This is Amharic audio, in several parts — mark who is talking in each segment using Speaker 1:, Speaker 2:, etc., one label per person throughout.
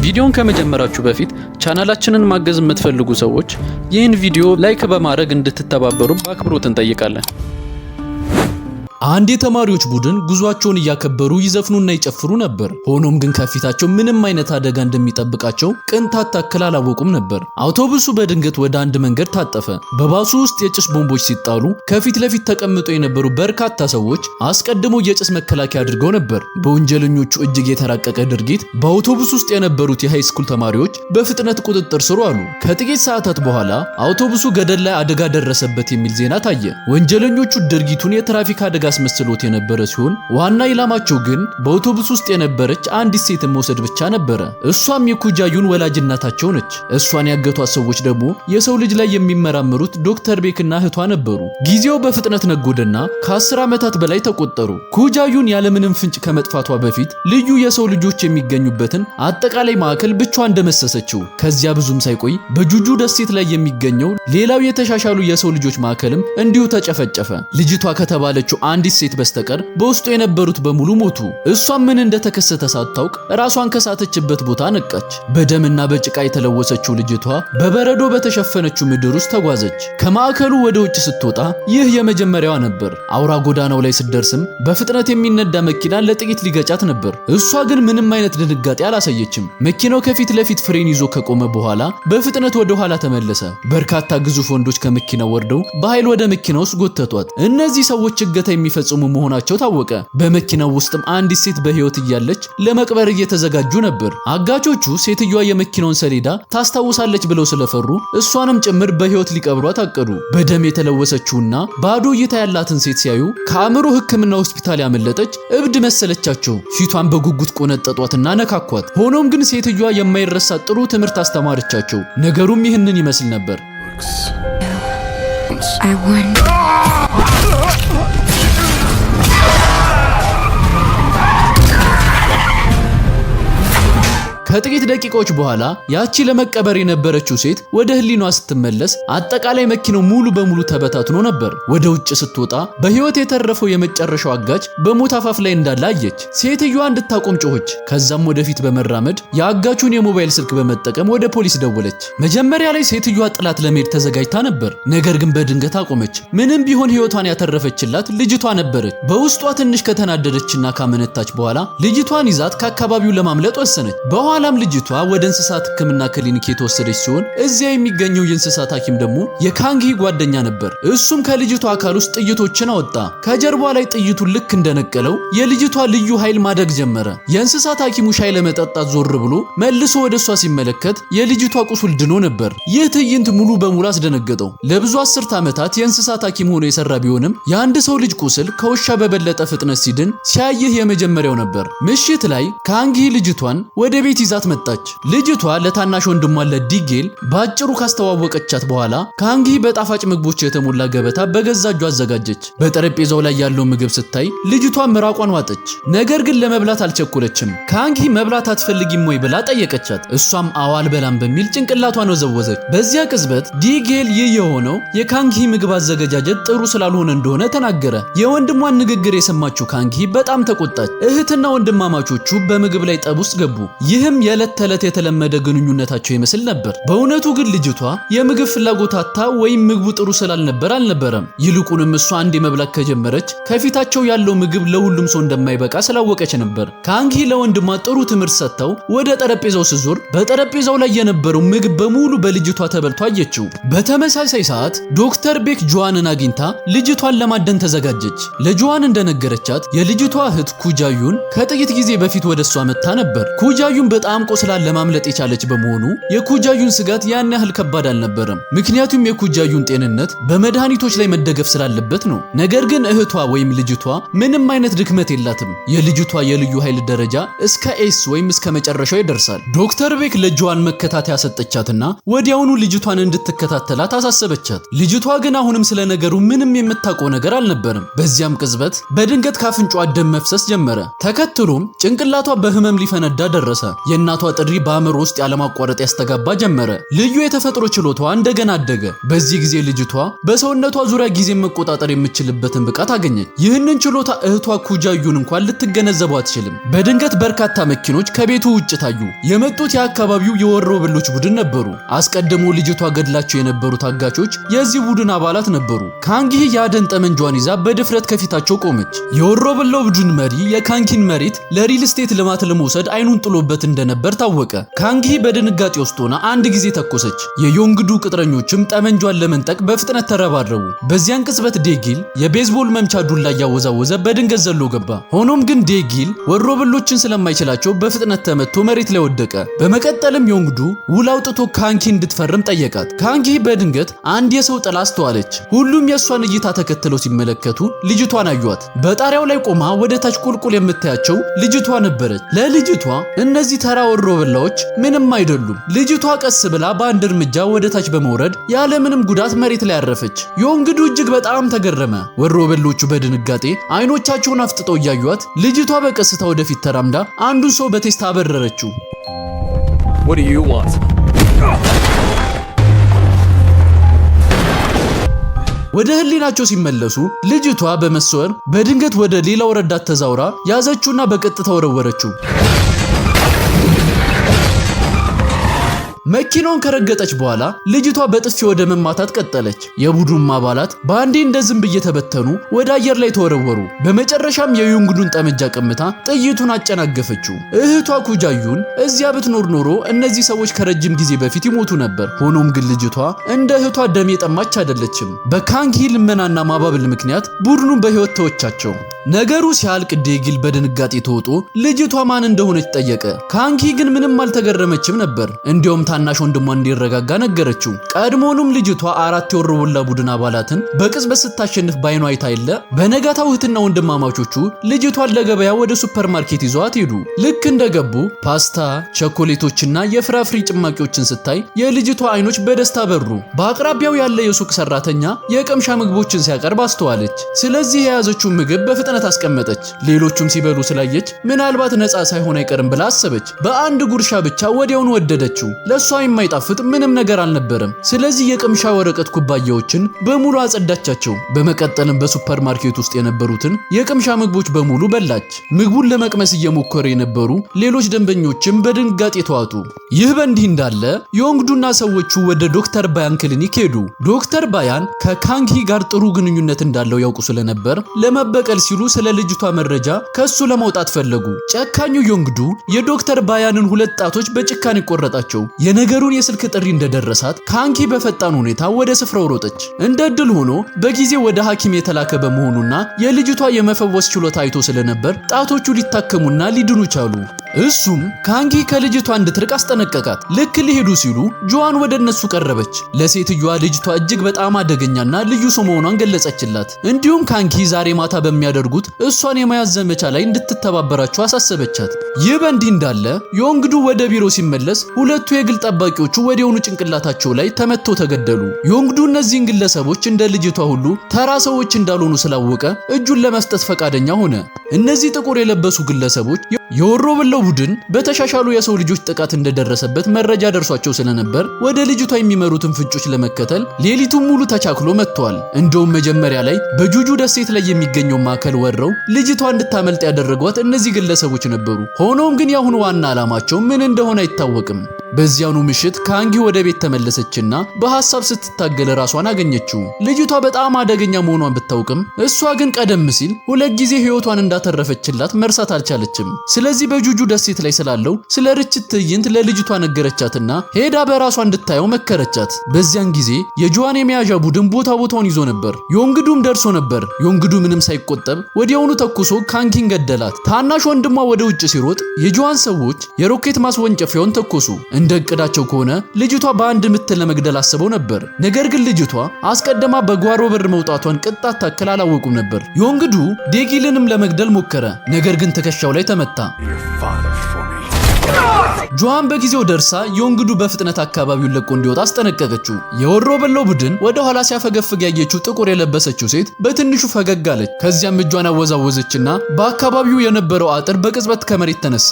Speaker 1: ቪዲዮን ከመጀመራችሁ በፊት ቻናላችንን ማገዝ የምትፈልጉ ሰዎች ይህን ቪዲዮ ላይክ በማድረግ እንድትተባበሩ በአክብሮት እንጠይቃለን።
Speaker 2: አንድ የተማሪዎች ቡድን ጉዟቸውን እያከበሩ ይዘፍኑና ይጨፍሩ ነበር። ሆኖም ግን ከፊታቸው ምንም አይነት አደጋ እንደሚጠብቃቸው ቅንጣት ታክል አላወቁም ነበር። አውቶቡሱ በድንገት ወደ አንድ መንገድ ታጠፈ። በባሱ ውስጥ የጭስ ቦምቦች ሲጣሉ ከፊት ለፊት ተቀምጠው የነበሩ በርካታ ሰዎች አስቀድሞ የጭስ መከላከያ አድርገው ነበር። በወንጀለኞቹ እጅግ የተራቀቀ ድርጊት በአውቶቡስ ውስጥ የነበሩት የሃይስኩል ተማሪዎች በፍጥነት ቁጥጥር ስር አሉ። ከጥቂት ሰዓታት በኋላ አውቶቡሱ ገደል ላይ አደጋ ደረሰበት የሚል ዜና ታየ። ወንጀለኞቹ ድርጊቱን የትራፊክ አደጋ አስመስሎት የነበረ ሲሆን ዋና ኢላማቸው ግን በአውቶቡስ ውስጥ የነበረች አንዲት ሴትን መውሰድ ብቻ ነበረ። እሷም የኩጃዩን ወላጅ እናታቸው ነች። እሷን ያገቷት ሰዎች ደግሞ የሰው ልጅ ላይ የሚመራመሩት ዶክተር ቤክና እህቷ ነበሩ። ጊዜው በፍጥነት ነጎደና ከ10 ዓመታት በላይ ተቆጠሩ። ኩጃዩን ያለምንም ፍንጭ ከመጥፋቷ በፊት ልዩ የሰው ልጆች የሚገኙበትን አጠቃላይ ማዕከል ብቻዋን እንደመሰሰችው። ከዚያ ብዙም ሳይቆይ በጁጁ ደሴት ላይ የሚገኘው ሌላው የተሻሻሉ የሰው ልጆች ማዕከልም እንዲሁ ተጨፈጨፈ። ልጅቷ ከተባለችው አንዲት ሴት በስተቀር በውስጡ የነበሩት በሙሉ ሞቱ። እሷም ምን እንደተከሰተ ሳታውቅ ራሷን ከሳተችበት ቦታ ነቃች። በደምና በጭቃ የተለወሰችው ልጅቷ በበረዶ በተሸፈነችው ምድር ውስጥ ተጓዘች። ከማዕከሉ ወደ ውጭ ስትወጣ ይህ የመጀመሪያዋ ነበር። አውራ ጎዳናው ላይ ስትደርስም በፍጥነት የሚነዳ መኪና ለጥቂት ሊገጫት ነበር። እሷ ግን ምንም አይነት ድንጋጤ አላሳየችም። መኪናው ከፊት ለፊት ፍሬን ይዞ ከቆመ በኋላ በፍጥነት ወደ ኋላ ተመለሰ። በርካታ ግዙፍ ወንዶች ከመኪናው ወርደው በኃይል ወደ መኪናው ውስጥ ጎተቷት። እነዚህ ሰዎች እገታ የሚፈጽሙ መሆናቸው ታወቀ። በመኪናው ውስጥም አንዲት ሴት በህይወት እያለች ለመቅበር እየተዘጋጁ ነበር። አጋቾቹ ሴትዮዋ የመኪናውን ሰሌዳ ታስታውሳለች ብለው ስለፈሩ እሷንም ጭምር በህይወት ሊቀብሯት አቀዱ። በደም የተለወሰችውና ባዶ እይታ ያላትን ሴት ሲያዩ ከአእምሮ ሕክምና ሆስፒታል ያመለጠች እብድ መሰለቻቸው። ፊቷን በጉጉት ቆነጠጧትና ነካኳት። ሆኖም ግን ሴትዮዋ የማይረሳ ጥሩ ትምህርት አስተማረቻቸው። ነገሩም ይህንን ይመስል ነበር። ከጥቂት ደቂቃዎች በኋላ ያቺ ለመቀበር የነበረችው ሴት ወደ ህሊኗ ስትመለስ አጠቃላይ መኪናው ሙሉ በሙሉ ተበታትኖ ነበር። ወደ ውጭ ስትወጣ በህይወት የተረፈው የመጨረሻው አጋች በሞት አፋፍ ላይ እንዳለ አየች። ሴትዮዋ እንድታቆም ጮኸች። ከዛም ወደፊት በመራመድ የአጋቹን የሞባይል ስልክ በመጠቀም ወደ ፖሊስ ደወለች። መጀመሪያ ላይ ሴትዮዋ ጥላት ለመሄድ ተዘጋጅታ ነበር። ነገር ግን በድንገት አቆመች። ምንም ቢሆን ህይወቷን ያተረፈችላት ልጅቷ ነበረች። በውስጧ ትንሽ ከተናደደችና ካመነታች በኋላ ልጅቷን ይዛት ከአካባቢው ለማምለጥ ወሰነች። ኋላም ልጅቷ ወደ እንስሳት ህክምና ክሊኒክ የተወሰደች ሲሆን እዚያ የሚገኘው የእንስሳት ሐኪም ደግሞ የካንጊ ጓደኛ ነበር። እሱም ከልጅቷ አካል ውስጥ ጥይቶችን አወጣ። ከጀርባዋ ላይ ጥይቱን ልክ እንደነቀለው የልጅቷ ልዩ ኃይል ማደግ ጀመረ። የእንስሳት ሐኪሙ ሻይ ለመጠጣት ዞር ብሎ መልሶ ወደሷ ሲመለከት የልጅቷ ቁስል ድኖ ነበር። ይህ ትዕይንት ሙሉ በሙሉ አስደነገጠው። ለብዙ 10 ዓመታት የእንስሳት ሐኪም ሆኖ የሰራ ቢሆንም የአንድ ሰው ልጅ ቁስል ከውሻ በበለጠ ፍጥነት ሲድን ሲያይህ የመጀመሪያው ነበር። ምሽት ላይ ካንጊ ልጅቷን ወደ ቤት ይዛት መጣች። ልጅቷ ለታናሽ ወንድሟ ለዲጌል ባጭሩ ካስተዋወቀቻት በኋላ ካንጊ በጣፋጭ ምግቦች የተሞላ ገበታ በገዛ እጇ አዘጋጀች። በጠረጴዛው ላይ ያለው ምግብ ስታይ ልጅቷ ምራቋን ዋጠች። ነገር ግን ለመብላት አልቸኮለችም። ካንጊ መብላት አትፈልጊም ወይ ብላ ጠየቀቻት። እሷም አዎ አልበላም በሚል ጭንቅላቷን ወዘወዘች። በዚያ ቅጽበት ዲጌል ይህ የሆነው የካንጊ ምግብ አዘገጃጀት ጥሩ ስላልሆነ እንደሆነ ተናገረ። የወንድሟን ንግግር የሰማችው ካንጊ በጣም ተቆጣች። እህትና ወንድማማቾቹ በምግብ ላይ ጠብ ውስጥ ገቡ። ይህም የዕለት ተዕለት የተለመደ ግንኙነታቸው ይመስል ነበር። በእውነቱ ግን ልጅቷ የምግብ ፍላጎት አጥታ ወይም ምግቡ ጥሩ ስላልነበር አልነበረም። ይልቁንም እሷ አንዴ መብላት ከጀመረች ከፊታቸው ያለው ምግብ ለሁሉም ሰው እንደማይበቃ ስላወቀች ነበር። ካንጊ ለወንድሟ ጥሩ ትምህርት ሰጥተው ወደ ጠረጴዛው ሲዞር በጠረጴዛው ላይ የነበረው ምግብ በሙሉ በልጅቷ ተበልቶ አየችው። በተመሳሳይ ሰዓት ዶክተር ቤክ ጆዋንን አግኝታ ልጅቷን ለማደን ተዘጋጀች። ለጆዋን እንደነገረቻት የልጅቷ እህት ኩጃዩን ከጥቂት ጊዜ በፊት ወደሷ መጥታ ነበር። ኩጃዩን በጣም ቆስላን ለማምለጥ የቻለች በመሆኑ የኩጃዩን ስጋት ያን ያህል ከባድ አልነበረም። ምክንያቱም የኩጃዩን ጤንነት በመድኃኒቶች ላይ መደገፍ ስላለበት ነው። ነገር ግን እህቷ ወይም ልጅቷ ምንም አይነት ድክመት የላትም። የልጅቷ የልዩ ኃይል ደረጃ እስከ ኤስ ወይም እስከ መጨረሻው ይደርሳል። ዶክተር ቤክ ለጆዋን መከታተያ ሰጠቻትና ወዲያውኑ ልጅቷን እንድትከታተላት አሳሰበቻት። ልጅቷ ግን አሁንም ስለ ነገሩ ምንም የምታውቀው ነገር አልነበረም። በዚያም ቅጽበት በድንገት ካፍንጫዋ ደም መፍሰስ ጀመረ። ተከትሎም ጭንቅላቷ በህመም ሊፈነዳ ደረሰ። የእናቷ ጥሪ በአእምሮ ውስጥ ያለማቋረጥ ያስተጋባ ጀመረ። ልዩ የተፈጥሮ ችሎታዋ እንደገና አደገ። በዚህ ጊዜ ልጅቷ በሰውነቷ ዙሪያ ጊዜ መቆጣጠር የምትችልበትን ብቃት አገኘች። ይህንን ችሎታ እህቷ ኩጃዩን እንኳን ልትገነዘበው አትችልም። በድንገት በርካታ መኪኖች ከቤቱ ውጭ ታዩ። የመጡት የአካባቢው የወሮበሎች ቡድን ነበሩ። አስቀድሞ ልጅቷ ገድላቸው የነበሩት አጋቾች የዚህ ቡድን አባላት ነበሩ። ካንጊ የአደን ጠመንጇን ይዛ በድፍረት ከፊታቸው ቆመች። የወሮበላው ቡድን መሪ የካንጊን መሬት ለሪል ስቴት ልማት ለመውሰድ አይኑን ጥሎበት እንደነበር ታወቀ። ካንጊ በድንጋጤ ውስጥ ሆና አንድ ጊዜ ተኮሰች። የዮንግዱ ቅጥረኞችም ጠመንጇን ለመንጠቅ በፍጥነት ተረባረቡ። በዚያን ቅጽበት ዴጊል የቤዝቦል መምቻ ዱላ እያወዛወዘ በድንገት ዘሎ ገባ። ሆኖም ግን ዴጊል ወሮበሎችን ስለማይችላቸው በፍጥነት ተመቶ መሬት ላይ ወደቀ። በመቀጠልም ዮንግዱ ውል አውጥቶ ካንጊ እንድትፈርም ጠየቃት። ካንጊ በድንገት አንድ የሰው ጥላ አስተዋለች። ሁሉም የእሷን እይታ ተከትለው ሲመለከቱ ልጅቷን አዩት። በጣሪያው ላይ ቆማ ወደ ታች ቁልቁል የምታያቸው ልጅቷ ነበረች። ለልጅቷ እነዚህ ተራ ወሮበላዎች ምንም አይደሉም። ልጅቷ ቀስ ብላ በአንድ እርምጃ ወደ ታች በመውረድ ያለምንም ጉዳት መሬት ላይ አረፈች። ዮንግዱ እጅግ በጣም ተገረመ። ወሮበሎቹ በድንጋጤ አይኖቻቸውን አፍጥጠው እያዩት ልጅቷ በቀስታ ወደፊት ተራምዳ አንዱን ሰው በቴስታ አበረረችው።
Speaker 3: What do you want?
Speaker 2: ወደ ህሊናቸው ሲመለሱ ልጅቷ በመሰወር በድንገት ወደ ሌላው ረዳት ተዛውራ ያዘችውና በቀጥታ ወረወረችው። መኪናውን ከረገጠች በኋላ ልጅቷ በጥፊ ወደ መማታት ቀጠለች። የቡድኑ አባላት በአንዴ እንደ ዝንብ እየተበተኑ ወደ አየር ላይ ተወረወሩ። በመጨረሻም የዮንግዱን ጠመንጃ ቀምታ ጥይቱን አጨናገፈችው። እህቷ ኩጃዩን እዚያ ብትኖር ኖሮ እነዚህ ሰዎች ከረጅም ጊዜ በፊት ይሞቱ ነበር። ሆኖም ግን ልጅቷ እንደ እህቷ ደም የጠማች አይደለችም። በካንጊ ልመናና ማባበል ምክንያት ቡድኑን በህይወት ተወቻቸው። ነገሩ ሲያልቅ ዴጊል በድንጋጤ ተውጦ ልጅቷ ማን እንደሆነች ጠየቀ። ካንጊ ግን ምንም አልተገረመችም ነበር። እንዲያውም ታናሽ ወንድሟ እንዲረጋጋ ነገረችው። ቀድሞውንም ልጅቷ አራት የወሮበላ ቡድን አባላትን በቅጽበት ስታሸንፍ ባይኗ አይታ የለ። በነጋታው እህትና ወንድማማቾቹ ልጅቷን ለገበያ ወደ ሱፐርማርኬት ይዘዋት ሄዱ። ልክ እንደገቡ ፓስታ፣ ቸኮሌቶችና የፍራፍሬ ጭማቂዎችን ስታይ የልጅቷ አይኖች በደስታ በሩ። በአቅራቢያው ያለ የሱቅ ሰራተኛ የቅምሻ ምግቦችን ሲያቀርብ አስተዋለች። ስለዚህ የያዘችውን ምግብ በፍጥነት አስቀመጠች። ሌሎቹም ሲበሉ ስላየች ምናልባት ነፃ ሳይሆን አይቀርም ብላ አሰበች። በአንድ ጉርሻ ብቻ ወዲያውኑ ወደደችው። ለሷ የማይጣፍጥ ምንም ነገር አልነበረም። ስለዚህ የቅምሻ ወረቀት ኩባያዎችን በሙሉ አጸዳቻቸው። በመቀጠልም በሱፐርማርኬት ውስጥ የነበሩትን የቅምሻ ምግቦች በሙሉ በላች። ምግቡን ለመቅመስ እየሞከሩ የነበሩ ሌሎች ደንበኞችም በድንጋጤ ተዋጡ። ይህ በእንዲህ እንዳለ ዮንግዱና ሰዎቹ ወደ ዶክተር ባያን ክሊኒክ ሄዱ። ዶክተር ባያን ከካንጊ ጋር ጥሩ ግንኙነት እንዳለው ያውቁ ስለነበር ለመበቀል ሲሉ ስለ ልጅቷ መረጃ ከሱ ለማውጣት ፈለጉ። ጨካኙ ዮንግዱ የዶክተር ባያንን ሁለት ጣቶች በጭካኔ ቆረጣቸው። የነገሩን የስልክ ጥሪ እንደደረሳት ካንጊ በፈጣን ሁኔታ ወደ ስፍራው ሮጠች። እንደ እድል ሆኖ በጊዜ ወደ ሐኪም የተላከ በመሆኑና የልጅቷ የመፈወስ ችሎታ አይቶ ስለነበር ጣቶቹ ሊታከሙና ሊድኑ ቻሉ። እሱም ካንጊ ከልጅቷ እንድትርቅ አስጠነቀቃት። ልክ ሊሄዱ ሲሉ ጆዋን ወደ እነሱ ቀረበች። ለሴትዮዋ ልጅቷ እጅግ በጣም አደገኛና ልዩ ሰው መሆኗን ገለጸችላት። እንዲሁም ካንጊ ዛሬ ማታ በሚያደርጉት እሷን የመያዝ ዘመቻ ላይ እንድትተባበራቸው አሳሰበቻት። ይህ በእንዲህ እንዳለ ዮንግዱ ወደ ቢሮ ሲመለስ ሁለቱ የግል ጠባቂዎቹ ወዲያውኑ ጭንቅላታቸው ላይ ተመተው ተገደሉ። ዮንግዱ እነዚህን ግለሰቦች እንደ ልጅቷ ሁሉ ተራ ሰዎች እንዳልሆኑ ስላወቀ እጁን ለመስጠት ፈቃደኛ ሆነ። እነዚህ ጥቁር የለበሱ ግለሰቦች የወሮበላው ቡድን በተሻሻሉ የሰው ልጆች ጥቃት እንደደረሰበት መረጃ ደርሷቸው ስለነበር ወደ ልጅቷ የሚመሩትን ፍንጮች ለመከተል ሌሊቱን ሙሉ ተቻክሎ መጥተዋል። እንደውም መጀመሪያ ላይ በጁጁ ደሴት ላይ የሚገኘው ማዕከል ወረው ልጅቷ እንድታመልጥ ያደረጓት እነዚህ ግለሰቦች ነበሩ። ሆኖም ግን የአሁኑ ዋና ዓላማቸው ምን እንደሆነ አይታወቅም። በዚያኑ ምሽት ካንጊ ወደ ቤት ተመለሰችና በሐሳብ ስትታገል ራሷን አገኘችው። ልጅቷ በጣም አደገኛ መሆኗን ብታውቅም እሷ ግን ቀደም ሲል ሁለት ጊዜ ህይወቷን እንዳተረፈችላት መርሳት አልቻለችም። ስለዚህ በጁጁ ደሴት ላይ ስላለው ስለ ርችት ትዕይንት ለልጅቷ ነገረቻትና ሄዳ በራሷ እንድታየው መከረቻት። በዚያን ጊዜ የጆዋን የመያዣ ቡድን ቦታውን ይዞ ነበር። ዮንግዱም ደርሶ ነበር። ዮንግዱ ምንም ሳይቆጠብ ወዲያውኑ ተኩሶ ካንጊን ገደላት። ታናሽ ወንድሟ ወደ ውጭ ሲሮጥ የጆዋን ሰዎች የሮኬት ማስወንጨፊያውን ተኮሱ። እንደ እቅዳቸው ከሆነ ልጅቷ በአንድ ምት ለመግደል አስበው ነበር። ነገር ግን ልጅቷ አስቀድማ በጓሮ በር መውጣቷን ቅጣት ታክል አላወቁም ነበር። ዮንግዱ ዴጊልንም ለመግደል ሞከረ። ነገር ግን ትከሻው ላይ ተመታ። ጆዋን በጊዜው ደርሳ ዮንግዱ በፍጥነት አካባቢውን ለቆ እንዲወጣ አስጠነቀቀችው። የወሮበላው ቡድን ወደ ኋላ ሲያፈገፍግ ያየችው ጥቁር የለበሰችው ሴት በትንሹ ፈገግ አለች። ከዚያም እጇን አወዛወዘችና በአካባቢው የነበረው አጥር በቅጽበት ከመሬት ተነሳ።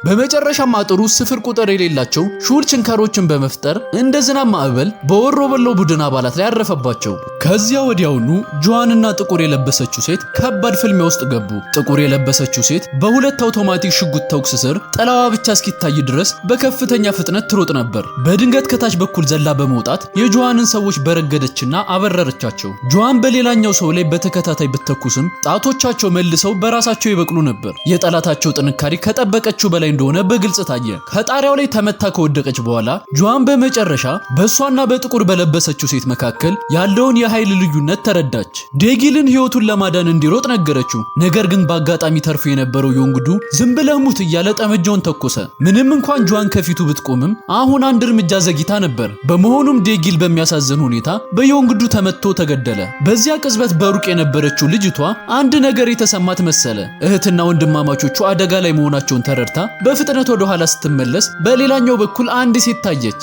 Speaker 2: በመጨረሻም አጥሩ ስፍር ቁጥር የሌላቸው ሹል ችንካሮችን በመፍጠር እንደ ዝናብ ማዕበል በወሮበሎ ቡድን አባላት ላይ አረፈባቸው። ከዚያ ወዲያውኑ ጆዋንና ጥቁር የለበሰችው ሴት ከባድ ፍልሚያ ውስጥ ገቡ። ጥቁር የለበሰችው ሴት በሁለት አውቶማቲክ ሽጉጥ ተኩስ ስር ጠላዋ ብቻ እስኪታይ ድረስ በከፍተኛ ፍጥነት ትሮጥ ነበር። በድንገት ከታች በኩል ዘላ በመውጣት የጆዋንን ሰዎች በረገደችና አበረረቻቸው። ጆዋን በሌላኛው ሰው ላይ በተከታታይ ብትተኩስም ጣቶቻቸው መልሰው በራሳቸው ይበቅሉ ነበር። የጠላታቸው ጥንካሬ ከጠበቀችው በላይ እንደሆነ በግልጽ ታየ። ከጣሪያው ላይ ተመታ ከወደቀች በኋላ ጆዋን በመጨረሻ በሷና በጥቁር በለበሰችው ሴት መካከል ያለውን የኃይል ልዩነት ተረዳች። ዴጊልን ህይወቱን ለማዳን እንዲሮጥ ነገረችው። ነገር ግን በአጋጣሚ ተርፎ የነበረው ዮንግዱ ዝም ብለህ ሙት እያለ ጠመንጃውን ተኮሰ። ምንም እንኳን ጆዋን ከፊቱ ብትቆምም አሁን አንድ እርምጃ ዘግይታ ነበር። በመሆኑም ዴጊል በሚያሳዝን ሁኔታ በዮንግዱ ተመትቶ ተገደለ። በዚያ ቅጽበት በሩቅ የነበረችው ልጅቷ አንድ ነገር የተሰማት መሰለ። እህትና ወንድማማቾቹ አደጋ ላይ መሆናቸውን ተረድታ በፍጥነት ወደ ኋላ ስትመለስ በሌላኛው በኩል አንድ ሴት ታየች።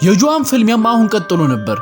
Speaker 2: የጆዋን ፍልሚያም አሁን ቀጥሎ ነበር።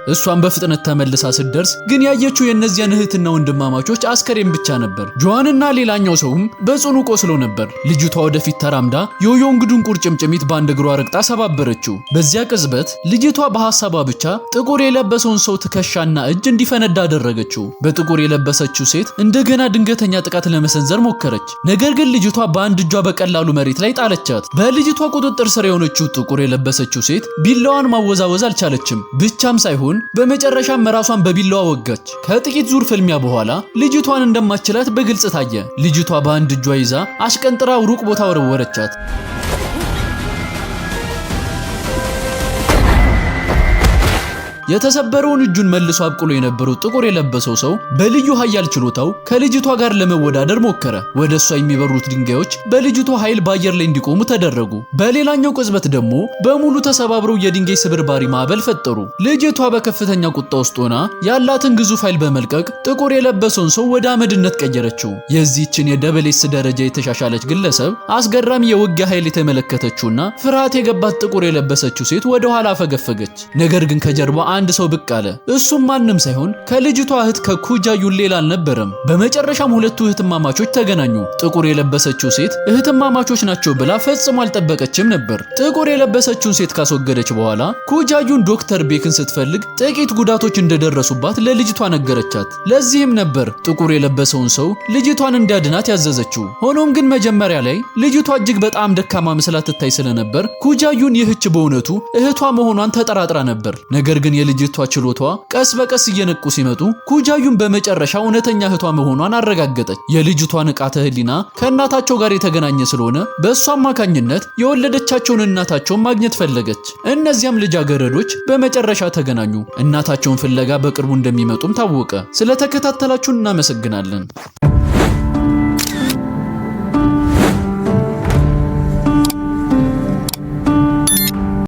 Speaker 2: እሷን በፍጥነት ተመልሳ ስትደርስ ግን ያየችው የእነዚያን እህትና ወንድማማቾች አስከሬን ብቻ ነበር። ጆዋንና ሌላኛው ሰውም በጽኑ ቆስሎ ነበር። ልጅቷ ወደፊት ተራምዳ የዮንግዱን ቁርጭምጭሚት በአንድ እግሯ ረግጣ ሰባበረችው። በዚያ ቅጽበት ልጅቷ በሐሳቧ ብቻ ጥቁር የለበሰውን ሰው ትከሻና እጅ እንዲፈነዳ አደረገችው። በጥቁር የለበሰችው ሴት እንደገና ድንገተኛ ጥቃት ለመሰንዘር ሞከረች። ነገር ግን ልጅቷ በአንድ እጇ በቀላሉ መሬት ላይ ጣለቻት። በልጅቷ ቁጥጥር ስር የሆነችው ጥቁር የለበሰችው ሴት ቢላዋን ማወዛወዝ አልቻለችም። ብቻም ሳይሆን በመጨረሻም ራሷን በቢላዋ ወጋች። ከጥቂት ዙር ፍልሚያ በኋላ ልጅቷን እንደማትችላት በግልጽ ታየ። ልጅቷ በአንድ እጇ ይዛ አሽቀንጥራ ሩቅ ቦታ ወረወረቻት። የተሰበረውን እጁን መልሶ አብቅሎ የነበረው ጥቁር የለበሰው ሰው በልዩ ኃያል ችሎታው ከልጅቷ ጋር ለመወዳደር ሞከረ። ወደሷ የሚበሩት ድንጋዮች በልጅቷ ኃይል በአየር ላይ እንዲቆሙ ተደረጉ። በሌላኛው ቅጽበት ደግሞ በሙሉ ተሰባብረው የድንጋይ ስብርባሪ ማዕበል ፈጠሩ። ልጅቷ በከፍተኛ ቁጣ ውስጥ ሆና ያላትን ግዙፍ ኃይል በመልቀቅ ጥቁር የለበሰውን ሰው ወደ አመድነት ቀየረችው። የዚህችን የደብል ኤስ ደረጃ የተሻሻለች ግለሰብ አስገራሚ የውጊያ ኃይል የተመለከተችውና ፍርሃት የገባት ጥቁር የለበሰችው ሴት ወደ ኋላ ፈገፈገች። ነገር ግን ከጀርባ አንድ ሰው ብቅ አለ። እሱም ማንም ሳይሆን ከልጅቷ እህት ከኩጃዩን ሌላ አልነበረም። በመጨረሻም ሁለቱ እህትማማቾች ተገናኙ። ጥቁር የለበሰችው ሴት እህትማማቾች ናቸው ብላ ፈጽሞ አልጠበቀችም ነበር። ጥቁር የለበሰችውን ሴት ካስወገደች በኋላ ኩጃዩን ዶክተር ቤክን ስትፈልግ ጥቂት ጉዳቶች እንደደረሱባት ለልጅቷ ነገረቻት። ለዚህም ነበር ጥቁር የለበሰውን ሰው ልጅቷን እንዲያድናት ያዘዘችው። ሆኖም ግን መጀመሪያ ላይ ልጅቷ እጅግ በጣም ደካማ መስላ ትታይ ስለነበር ኩጃዩን ይህች በእውነቱ እህቷ መሆኗን ተጠራጥራ ነበር። ነገር ግን የልጅቷ ችሎቷ ቀስ በቀስ እየነቁ ሲመጡ ኩጃዩን በመጨረሻ እውነተኛ እህቷ መሆኗን አረጋገጠች። የልጅቷ ንቃተ ህሊና ከእናታቸው ጋር የተገናኘ ስለሆነ በእሷ አማካኝነት የወለደቻቸውን እናታቸውን ማግኘት ፈለገች። እነዚያም ልጃገረዶች በመጨረሻ ተገናኙ። እናታቸውን ፍለጋ በቅርቡ እንደሚመጡም ታወቀ። ስለተከታተላችሁን እናመሰግናለን።